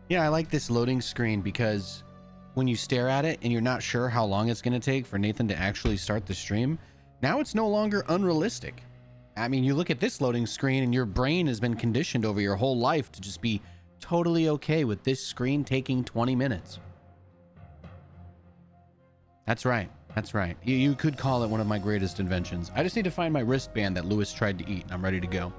Yeah, I like this loading screen because when you stare at it and you're not sure how long it's going to take for Nathan to actually start the stream, now it's no longer unrealistic. I mean, you look at this loading screen and your brain has been conditioned over your whole life to just be totally okay with this screen taking 20 minutes. That's right. That's right. You could call it one of my greatest inventions. I just need to find my wristband that Lewis tried to eat and I'm ready to go.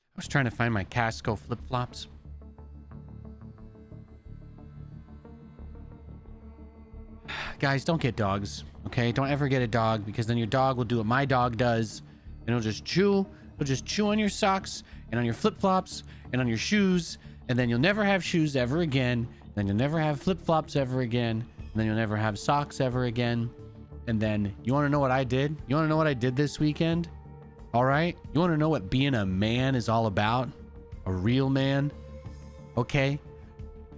I was trying to find my Casco flip-flops. Guys, don't get dogs, okay? Don't ever get a dog because then your dog will do what my dog does and it'll just chew. It'll just chew on your socks and on your flip-flops and on your shoes, and then you'll never have shoes ever again. Then you'll never have flip-flops ever again. And then you'll never have socks ever again. And then you want to know what I did? You want to know what I did this weekend? All right? You want to know what being a man is all about? A real man? Okay.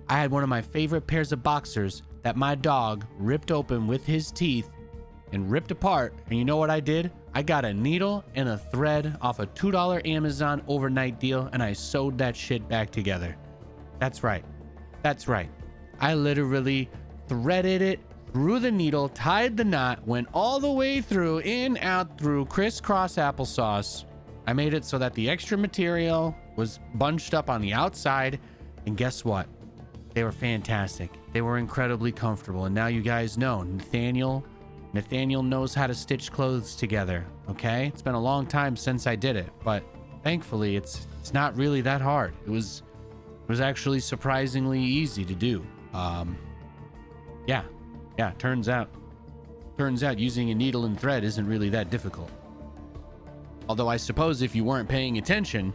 I had one of my favorite pairs of boxers that my dog ripped open with his teeth and ripped apart. And you know what I did? I got a needle and a thread off a $2 Amazon overnight deal and I sewed that shit back together. That's right. That's right. I literally threaded it through the needle, tied the knot, went all the way through, in, out, through, crisscross applesauce. I made it so that the extra material was bunched up on the outside. And guess what? They were fantastic. They were incredibly comfortable. And now you guys know, Nathaniel knows how to stitch clothes together. Okay? It's been a long time since I did it, but thankfully it's not really that hard. It was actually surprisingly easy to do. Yeah, turns out using a needle and thread isn't really that difficult. Although I suppose if you weren't paying attention,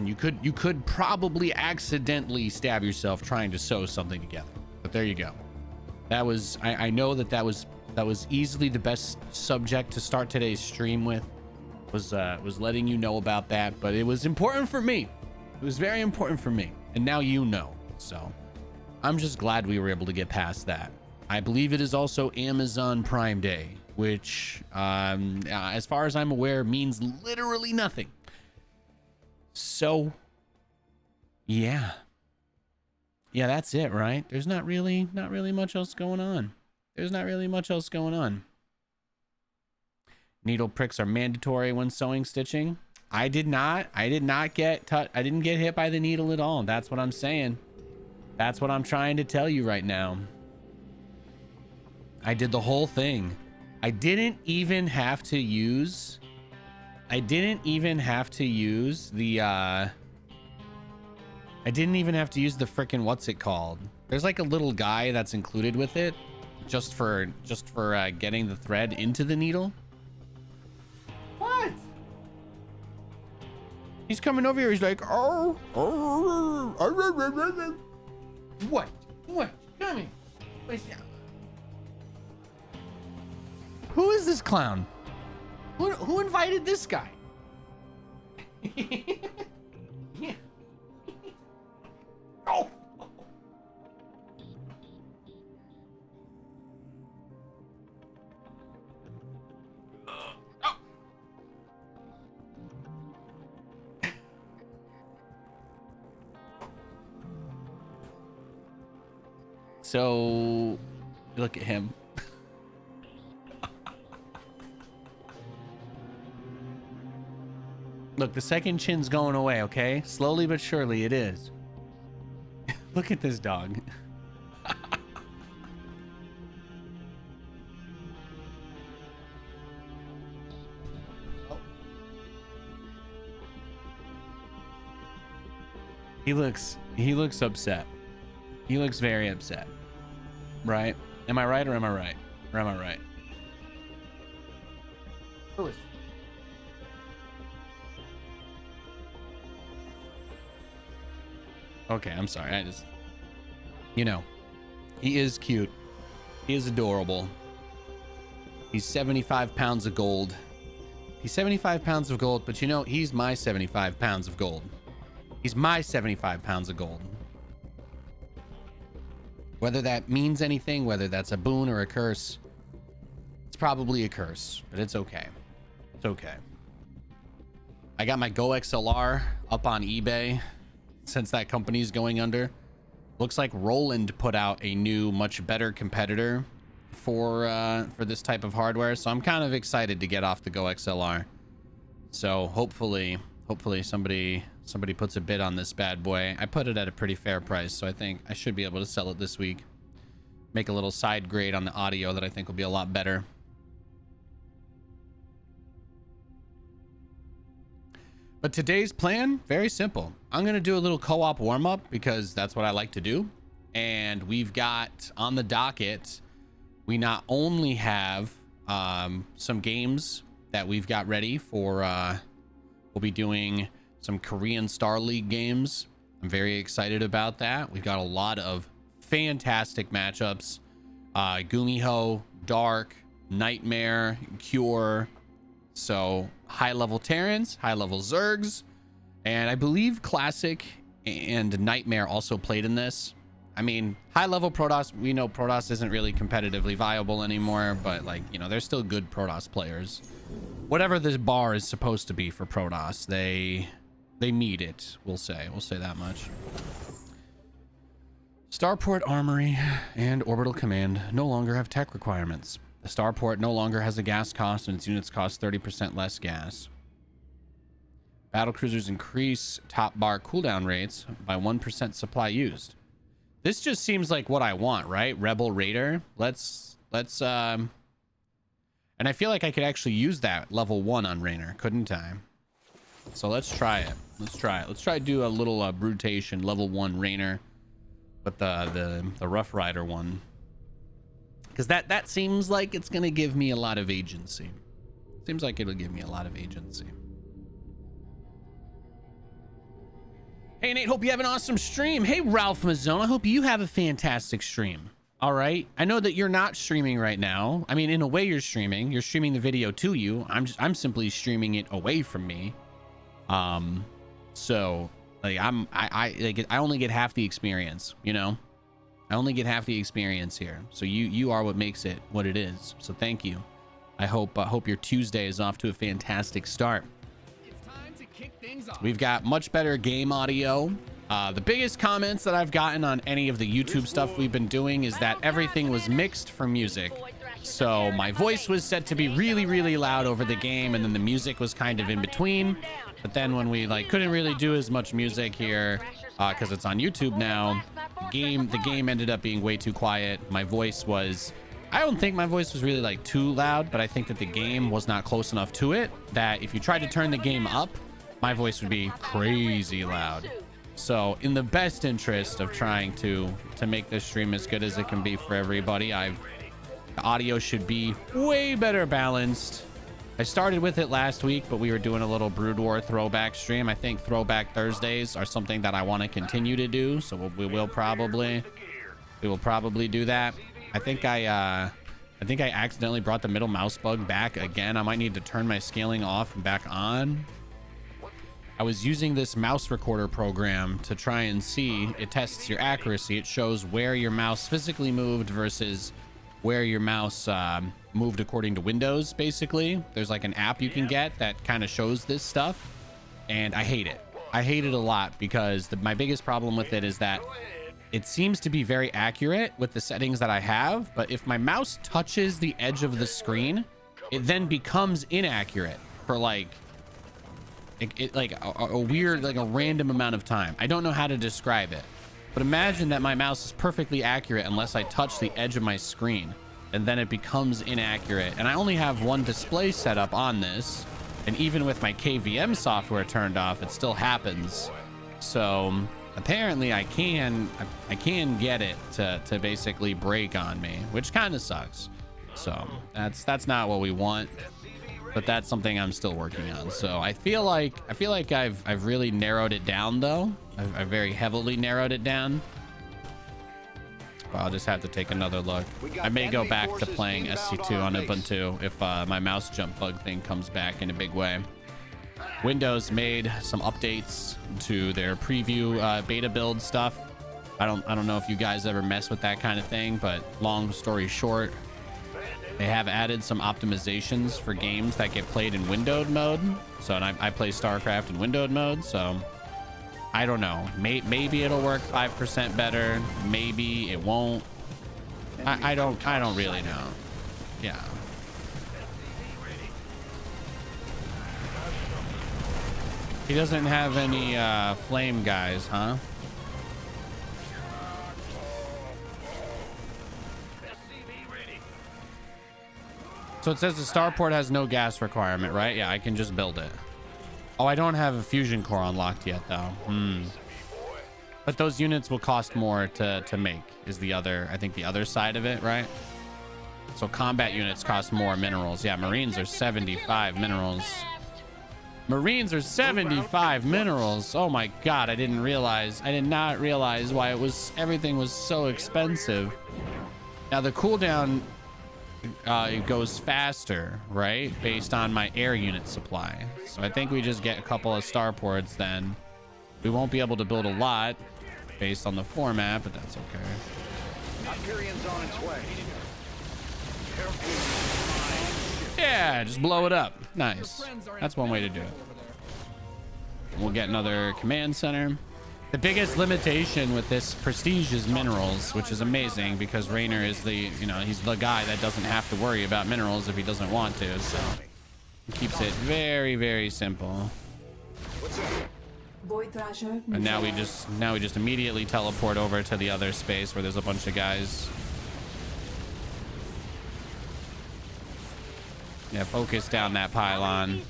you could probably accidentally stab yourself trying to sew something together. But there you go. That was, I know that was easily the best subject to start today's stream with, was letting you know about that. But it was important for me. It was very important for me. And now you know. So I'm just glad we were able to get past that. I believe it is also Amazon Prime Day, which, as far as I'm aware, means literally nothing. So, yeah, that's it, right? There's not really much else going on. Needle pricks are mandatory when sewing stitching. I didn't get hit by the needle at all. That's what I'm saying. That's what I'm trying to tell you right now. I did the whole thing. I didn't even have to use the frickin' what's it called? There's like a little guy that's included with it just for getting the thread into the needle. What? He's coming over here. He's like, oh. What? Come here. Who is this clown? Who invited this guy? Yeah. Oh. So, look at him. Look, the second chin's going away, okay? Slowly but surely it is. Look at this dog. He looks upset. He looks very upset. Right? Am I right or am I right? Or am I right? Who is? Okay, I'm sorry. I just, you know, he is cute. He is adorable. He's 75 pounds of gold. He's 75 pounds of gold, but you know, he's my 75 pounds of gold. He's my 75 pounds of gold. Whether that means anything, whether that's a boon or a curse, it's probably a curse, but it's okay. It's okay. I got my Go XLR up on eBay since that company's going under. Looks like Roland put out a new, much better competitor for this type of hardware, so I'm kind of excited to get off the Go XLR. So hopefully somebody puts a bid on this bad boy. I put it at a pretty fair price, so I think I should be able to sell it this week. Make a little side grade on the audio that I think will be a lot better. But today's plan, very simple. I'm going to do a little co-op warm-up because that's what I like to do. And we've got on the docket, we not only have some games that we've got ready for, we'll be doing some Korean Star League games. I'm very excited about that. We've got a lot of fantastic matchups. Gumiho, Dark, Nightmare, Cure. So high-level Terrans, high-level Zergs, and I believe Classic and Nightmare also played in this. I mean, high-level Protoss, we know Protoss isn't really competitively viable anymore, but like, you know, they're still good Protoss players. Whatever this bar is supposed to be for Protoss, they meet it, we'll say that much. Starport Armory and Orbital Command no longer have tech requirements. The starport no longer has a gas cost, and its units cost 30% less gas. Battlecruisers increase top bar cooldown rates by 1% supply used. This just seems like what I want, right? Rebel Raider. Let's and I feel like I could actually use that level 1 on Raynor, couldn't I? So let's try it. Let's try to do a little brutation level 1 Raynor with the Rough Rider one. Because that seems like it's going to give me a lot of agency. Seems like it'll give me a lot of agency. Hey, Nate, hope you have an awesome stream. Hey, Ralph Mazzone, I hope you have a fantastic stream. All right. I know that you're not streaming right now. I mean, in a way you're streaming. You're streaming the video to you. I'm simply streaming it away from me. So, like, I only get half the experience, you know? I only get half the experience here. So you are what makes it what it is. So thank you. I hope your Tuesday is off to a fantastic start. It's time to kick things off. We've got much better game audio. The biggest comments that I've gotten on any of the YouTube stuff we've been doing is that everything was mixed for music. So my voice was set to be really, really loud over the game, and then the music was kind of in between. But then when we couldn't really do as much music here, because it's on YouTube now, the game ended up being way too quiet. My voice was, I don't think my voice was really too loud, but I think that the game was not close enough to it, that if you tried to turn the game up, my voice would be crazy loud. So in the best interest of trying to make this stream as good as it can be for everybody, the audio should be way better balanced. I started with it last week, but we were doing a little Brood War throwback stream. I think throwback Thursdays are something that I want to continue to do, so we will probably do that. I think I accidentally brought the middle mouse bug back again. I might need to turn my scaling off and back on. I was using this mouse recorder program to try and see. It tests your accuracy. It shows where your mouse physically moved versus where your mouse moved according to Windows, basically. There's an app you can get that kind of shows this stuff, and I hate it. I hate it a lot because my biggest problem with it is that it seems to be very accurate with the settings that I have, but if my mouse touches the edge of the screen, it then becomes inaccurate for a weird, a random amount of time. I don't know how to describe it, but imagine that my mouse is perfectly accurate unless I touch the edge of my screen, and then it becomes inaccurate. And I only have one display set up on this, and even with my KVM software turned off, it still happens. So apparently I can get it to basically break on me, which kind of sucks. So that's not what we want, but that's something I'm still working on. So I feel like I've really narrowed it down though. I've very heavily narrowed it down. But I'll just have to take another look. I may go back to playing SC2 on Ubuntu if my mouse jump bug thing comes back in a big way. Windows made some updates to their preview beta build stuff. I don't know if you guys ever mess with that kind of thing, but long story short, they have added some optimizations for games that get played in windowed mode. So and I play StarCraft in windowed mode, so I don't know. Maybe it'll work 5% better. Maybe it won't. I don't really know. Yeah. He doesn't have any flame guys, huh? So it says the starport has no gas requirement, right? Yeah, I can just build it. Oh, I don't have a fusion core unlocked yet, though. But those units will cost more to make, is the other, I think the other side of it, right? So combat units cost more minerals. Yeah, Marines are 75 minerals. Marines are 75 minerals. Oh my God, I did not realize why everything was so expensive. Now the cooldown, it goes faster, right? Based on my air unit supply. So I think we just get a couple of starports then. We won't be able to build a lot based on the format, but that's okay. Hyperion's on its way. Yeah, just blow it up. Nice. That's one way to do it. We'll get another command center. The biggest limitation with this prestige is minerals, which is amazing because Raynor is he's the guy that doesn't have to worry about minerals if he doesn't want to. So he keeps it very, very simple. And now we just immediately teleport over to the other space where there's a bunch of guys. Yeah, focus down that pylon.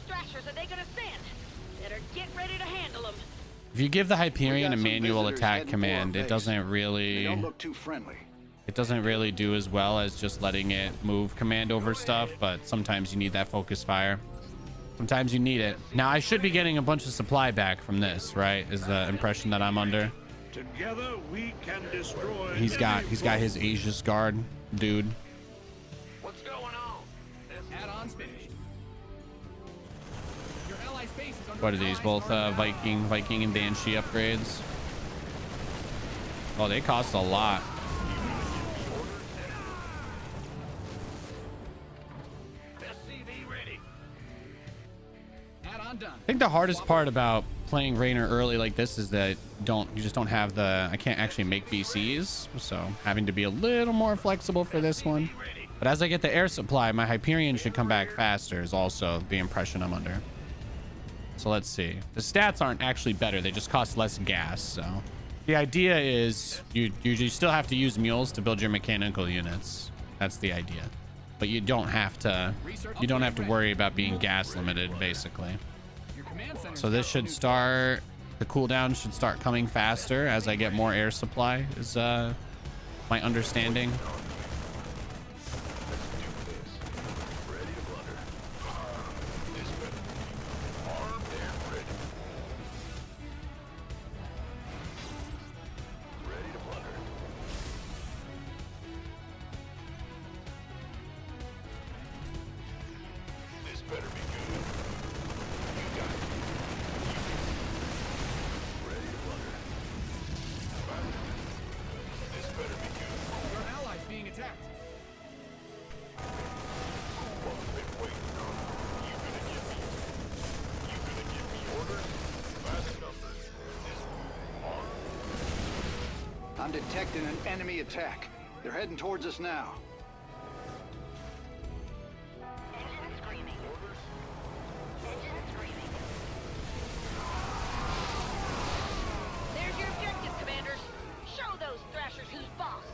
If you give the Hyperion a manual attack command, it doesn't really do as well as just letting it move command over stuff, but sometimes you need that focus fire. Sometimes you need it. Now I should be getting a bunch of supply back from this, right? Is the impression that I'm under. Together we can destroy. He's got his Aegis Guard dude. What's going on? Add-ons finished. Your allied base is under What are these? Both Viking and Banshee upgrades. Oh, they cost a lot. add-on done. I think the hardest part about playing Raynor early like this is that you just don't have I can't actually make BCs, so having to be a little more flexible for this one. But as I get the air supply, my Hyperion should come back faster is also the impression I'm under. So let's see. The stats aren't actually better. They just cost less gas. So the idea is you still have to use mules to build your mechanical units. That's the idea. But you don't have to worry about being gas limited, basically. Your command center. So this should start, the cooldown should start coming faster as I get more air supply is my understanding. I'm detecting an enemy attack. They're heading towards us now. Engine screaming. Engine screaming. There's your objective, commanders. Show those thrashers who's boss.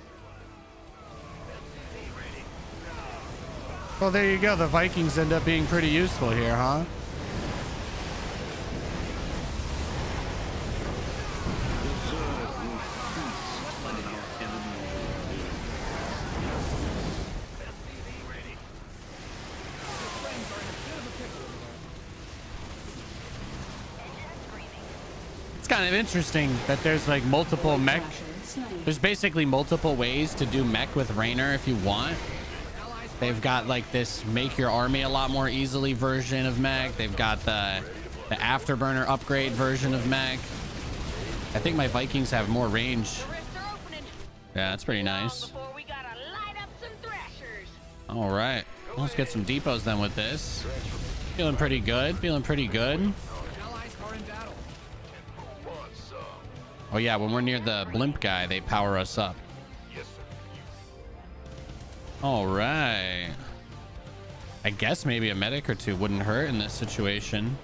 Well, there you go. The Vikings end up being pretty useful here, huh? Deserve It's kind of interesting that there's like multiple mech. There's basically multiple ways to do mech with Raynor if you want. They've got like this make your army a lot more easily version of mech. They've got the afterburner upgrade version of mech. I think my Vikings have more range. Yeah, that's pretty nice. All right, let's get some depots then with this. Feeling pretty good. Feeling pretty good. Oh yeah, when we're near the blimp guy, they power us up. All right. I guess maybe a medic or two wouldn't hurt in this situation.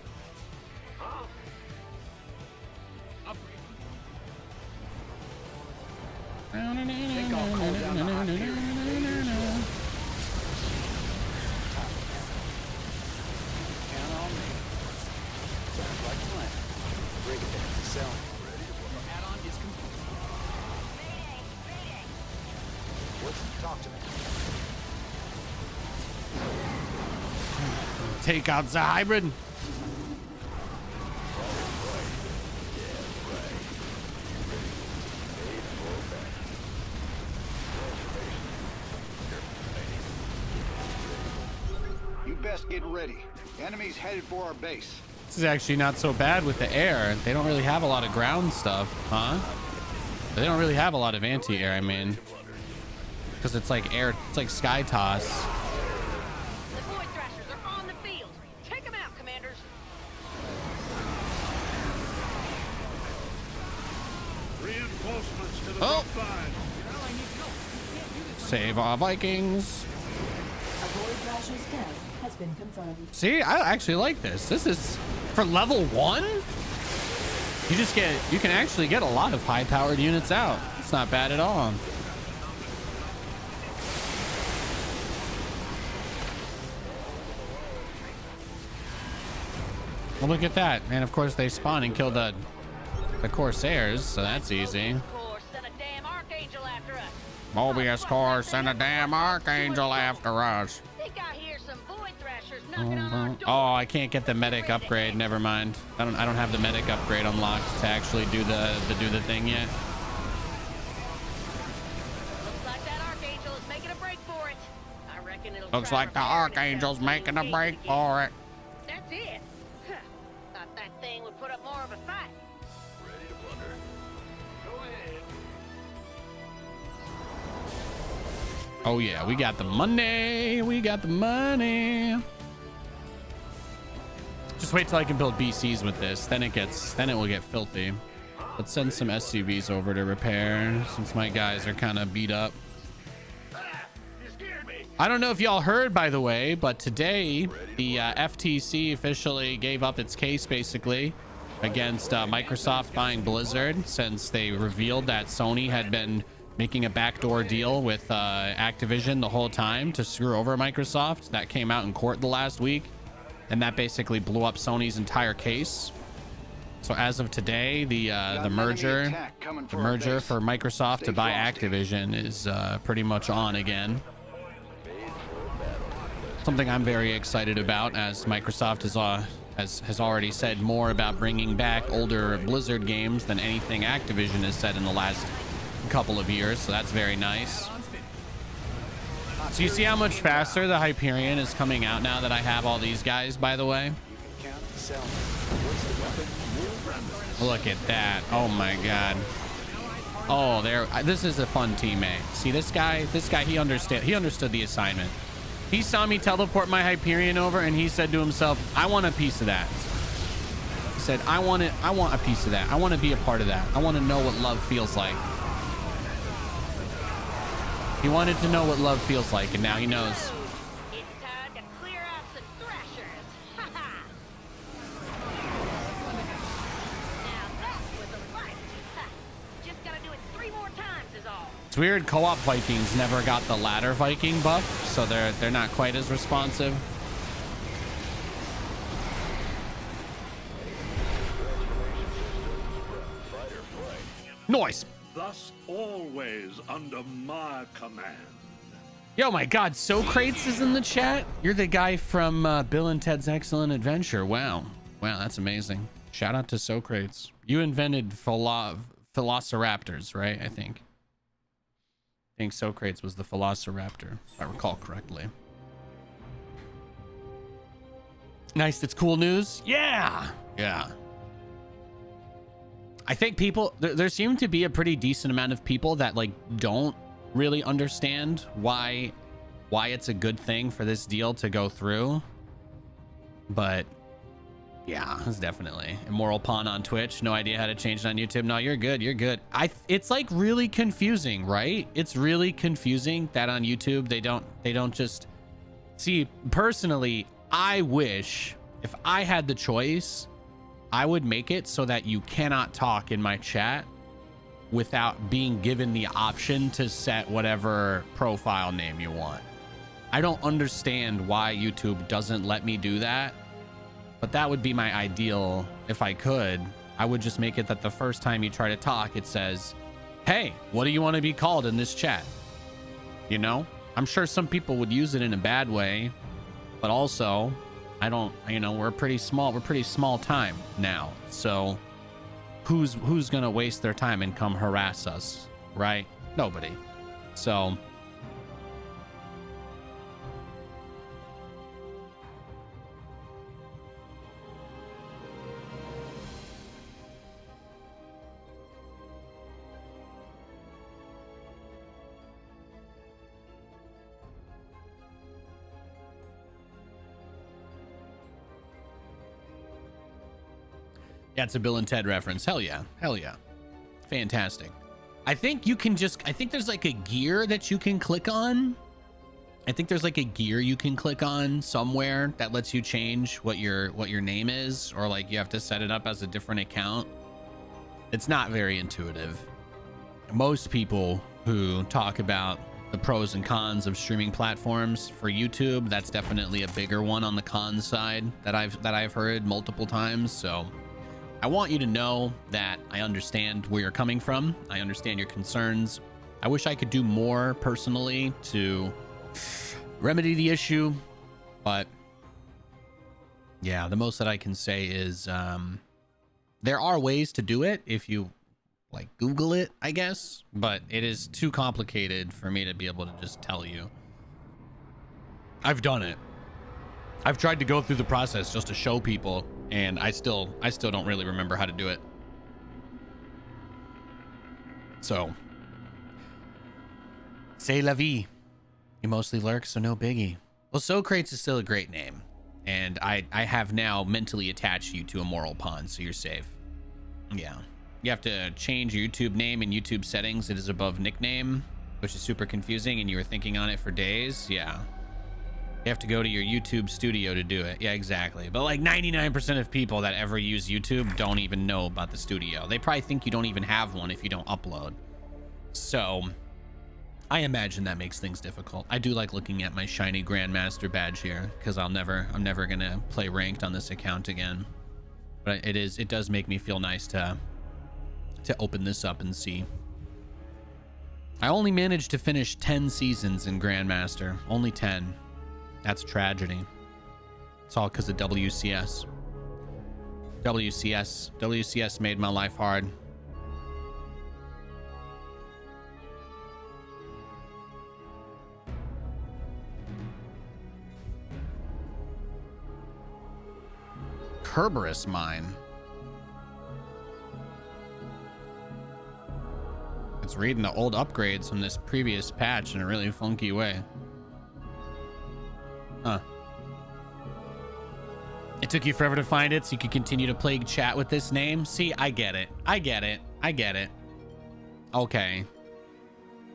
Take out the hybrid. You best get ready. Enemies headed for our base. This is actually not so bad with the air. They don't really have a lot of ground stuff, huh? They don't really have a lot of anti-air, I mean. Because it's like air, it's like sky toss. The Void Thrashers are on the field. Take them out, commanders. Reinforcements to the Oh. front line. Save our Vikings. A Void Thrasher's death has been confirmed. See, I actually like this. This is for level 1. You can actually get a lot of high-powered units out. It's not bad at all. Well, look at that. And of course they spawn and kill the Corsairs, so that's easy. Send a damn Archangel after us. Mobius Corps, send a damn Archangel after us. Think I hear some Void Thrashers knocking on our door. Oh, I can't get the medic upgrade. Never mind. I don't have the medic upgrade unlocked to actually do the thing yet. Looks like that Archangel is making a break for it. I reckon it'll Looks try like the repairing Archangel's itself making a when break it for it. That's it. Huh. Thought that thing would put up more of a fight. Oh yeah, we got the money. We got the money. Just wait till I can build BCs with this. Then it will get filthy. Let's send some SCVs over to repair since my guys are kind of beat up. I don't know if y'all heard, by the way, but today the FTC officially gave up its case basically against Microsoft buying Blizzard, since they revealed that Sony had been making a backdoor deal with Activision the whole time to screw over Microsoft. That came out in court the last week, and that basically blew up Sony's entire case. So as of today, the merger for Microsoft to buy Activision is pretty much on again. Something I'm very excited about, as Microsoft has already said more about bringing back older Blizzard games than anything Activision has said in the last couple of years, so that's very nice. So you see how much faster the Hyperion is coming out now that I have all these guys, by the way? Look at that. Oh my god. Oh, this is a fun teammate. See, this guy, he understood the assignment. He saw me teleport my Hyperion over, and he said to himself, I want a piece of that. He said, I want a piece of that. I want to be a part of that. I want to know what love feels like. He wanted to know what love feels like, and now he knows. It's time to clear out some Thrashers. Ha ha! Now that was a fight. Ha. Just gotta do it 3 more times is all. It's weird, co-op Vikings never got the ladder Viking buff, so they're not quite as responsive. Noise. Thus always under my command. Yo, my god, Socrates is in the chat. You're the guy from Bill and Ted's Excellent Adventure. Wow, that's amazing. Shout out to Socrates. You invented velociraptors, right? I think Socrates was the velociraptor, if I recall correctly. Nice. That's cool news. Yeah. Yeah. I think people, there seem to be a pretty decent amount of people that like don't really understand why it's a good thing for this deal to go through. But yeah, it's definitely Immoral Pawn on Twitch. No idea how to change it on YouTube. No, you're good. You're good. It's like really confusing, right? It's really confusing that on YouTube they don't just see. Personally, I wish if I had the choice, I would make it so that you cannot talk in my chat without being given the option to set whatever profile name you want. I don't understand why YouTube doesn't let me do that, but that would be my ideal. If I could, I would just make it that the first time you try to talk, it says, hey, what do you want to be called in this chat? You know, I'm sure some people would use it in a bad way, but also I don't, you know, we're pretty small time now. So who's going to waste their time and come harass us, right? Nobody. So yeah, it's a Bill and Ted reference. Hell yeah. Hell yeah. Fantastic. I think you can just, I think there's like a gear that you can click on. I think there's like a gear you can click on somewhere that lets you change what your name is, or like you have to set it up as a different account. It's not very intuitive. Most people who talk about the pros and cons of streaming platforms for YouTube, that's definitely a bigger one on the cons side that I've heard multiple times. So I want you to know that I understand where you're coming from. I understand your concerns. I wish I could do more personally to remedy the issue, but yeah, the most that I can say is there are ways to do it if you like Google it, I guess, but it is too complicated for me to be able to just tell you. I've done it. I've tried to go through the process just to show people, and I still don't really remember how to do it. So, c'est la vie. You mostly lurk, so no biggie. Well, Socrates is still a great name, and I have now mentally attached you to Immoral Pawn, so you're safe. Yeah. You have to change your YouTube name in YouTube settings. It is above nickname, which is super confusing, and you were thinking on it for days. Yeah. You have to go to your YouTube studio to do it. Yeah, exactly. But like 99% of people that ever use YouTube don't even know about the studio. They probably think you don't even have one if you don't upload. So I imagine that makes things difficult. I do like looking at my shiny Grandmaster badge here because I'm never gonna play ranked on this account again. But it does make me feel nice to open this up and see. I only managed to finish 10 seasons in Grandmaster. Only 10. That's a tragedy. It's all because of WCS. WCS made my life hard. Kerberos mine. It's reading the old upgrades from this previous patch in a really funky way. Huh. It took you forever to find it so you could continue to play chat with this name? See, I get it. I get it. Okay.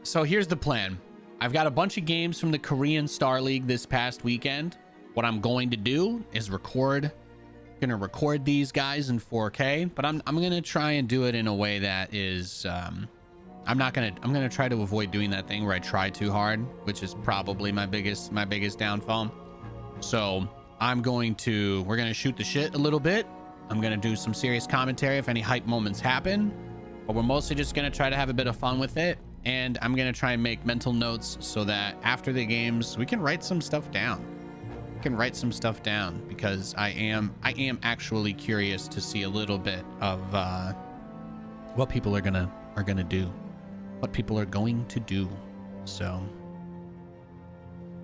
So here's the plan. I've got a bunch of games from the Korean Star League this past weekend. What I'm going to do is record these guys in 4K, but I'm gonna try and do it in a way that is I'm gonna try to avoid doing that thing where I try too hard, which is probably my biggest downfall. So we're gonna shoot the shit a little bit. I'm gonna do some serious commentary if any hype moments happen, but we're mostly just gonna try to have a bit of fun with it. And I'm gonna try and make mental notes so that after the games we can write some stuff down. can write some stuff down, because I am actually curious to see a little bit of what people are gonna do, what people are going to do. So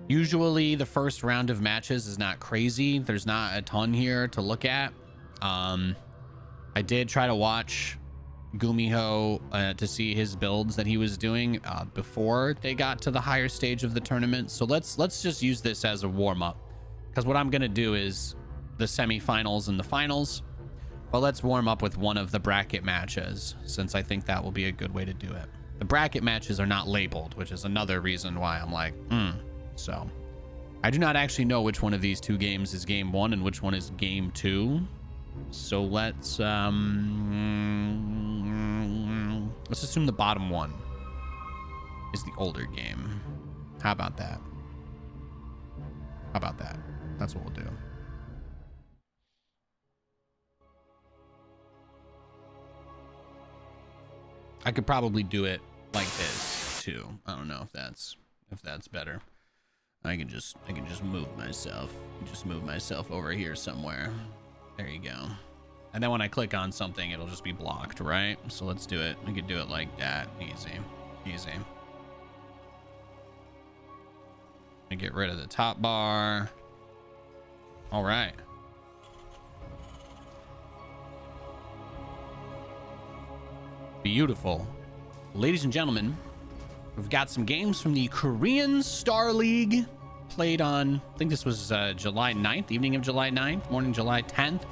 usually the first round of matches is not crazy. There's not a ton here to look at. I did try to watch Gumiho to see his builds that he was doing before they got to the higher stage of the tournament. So let's just use this as a warm-up, because what I'm gonna do is the semifinals and the finals, but let's warm up with one of the bracket matches, since I think that will be a good way to do it. The bracket matches are not labeled, which is another reason why I'm like, So I do not actually know which one of these two games is game 1 and which one is game 2. So let's assume the bottom one is the older game. How about that? How about that? That's what we'll do. I could probably do it like this too. I don't know if that's better. I can just move myself. Just move myself over here somewhere. There you go. And then when I click on something, it'll just be blocked, right? So let's do it. We could do it like that. Easy. Easy. I get rid of the top bar. All right. Beautiful. Ladies and gentlemen, we've got some games from the Korean Star League played on, I think this was July 9th, evening of July 9th, morning July 10th.